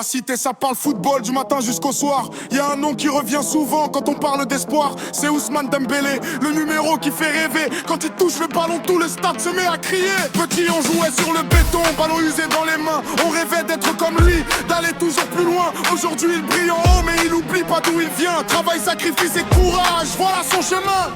la cité, ça parle football du matin jusqu'au soir. Y'a un nom qui revient souvent quand on parle d'espoir. C'est Ousmane Dembélé, le numéro qui fait rêver. Quand il touche le ballon, tout le stade se met à crier. Petit, on jouait sur le béton, ballon usé dans les mains. On rêvait d'être comme lui, d'aller toujours plus loin. Aujourd'hui, il brille en haut, mais il oublie pas d'où il vient. Travail, sacrifice et courage, voilà son chemin.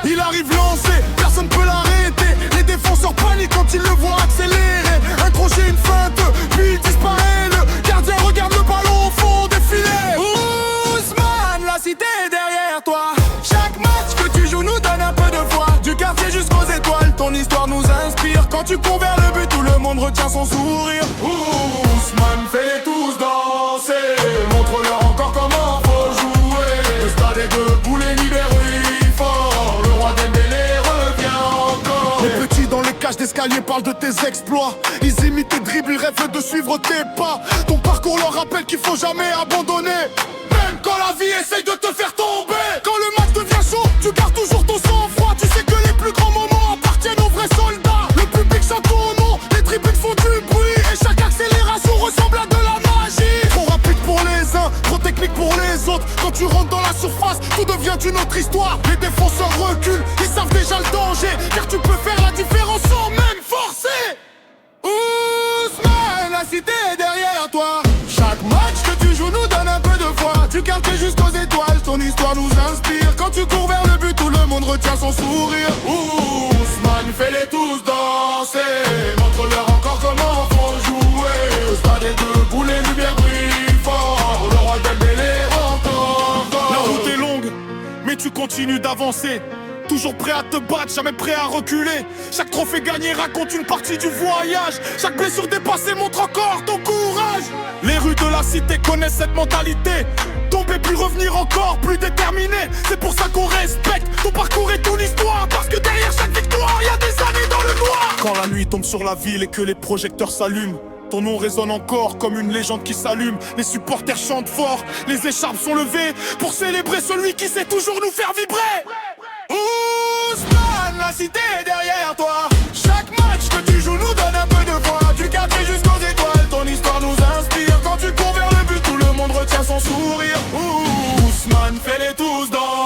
Il arrive lancé, personne peut l'arrêter. Les défenseurs paniquent quand ils le voient accélérer. Un crochet, une feinte, puis il disparaît. Le gardien regarde le ballon au fond des filets. Ousmane, la cité est derrière toi. Chaque match que tu joues nous donne un peu de foi. Du quartier jusqu'aux étoiles, ton histoire nous inspire. Quand tu cours vers le but, tout le monde retient son sourire. Ousmane, fais-les tous danser. Montre-leur encore comment faut jouer. Le stade est debout, les libérés fort. Le roi Dembélé revient encore. Les petits dans les cages d'escalier parlent de tes exploits. Ils imitent tes dribbles, ils rêvent de suivre tes pas. Ton parcours leur rappelle qu'il faut jamais abandonner. Même quand la vie essaye de te faire tomber. Quand le match devient chaud, tu gardes toujours ton sang-froid. Tu sais que les plus grands moments appartiennent aux vrais soldats. Le public chante ton nom, les tribunes font du bruit. Et chaque accélération ressemble à de la magie. Trop rapide pour les uns, trop technique pour les autres. Quand tu rentres dans la surface, tout devient une autre histoire. Les défenseurs reculent, ils savent déjà le danger. Car tu peux faire la différence sans même forcer. Ousmane, la cité est derrière toi. Chaque match que tu joues nous donne un peu de foi. Du quartier jusqu'aux étoiles, ton histoire nous inspire. Quand tu cours vers le but, tout le monde retient son sourire. Ousmane, fais-les tous danser. Montre-leur encore comment faut jouer. Le stade est debout, les lumières brillent fort. Le roi Dembélé rentre encore. La route est longue, mais tu continues d'avancer. Toujours prêt à te battre, jamais prêt à reculer. Chaque trophée gagné raconte une partie du voyage. Chaque blessure dépassée montre encore ton courage. Les rues de la cité connaissent cette mentalité. Tomber puis revenir encore plus déterminé. C'est pour ça qu'on respecte ton parcours et ton histoire. Parce que derrière chaque victoire, y a des années dans le noir. Quand la nuit tombe sur la ville et que les projecteurs s'allument, ton nom résonne encore comme une légende qui s'allume. Les supporters chantent fort, les écharpes sont levées pour célébrer celui qui sait toujours nous faire vibrer. Ousmane, la cité est derrière toi. Chaque match que tu joues nous donne un peu de foi. Du quartier jusqu'aux étoiles, ton histoire nous inspire. Quand tu cours vers le but, tout le monde retient son sourire. Ousmane, fais-les tous danser.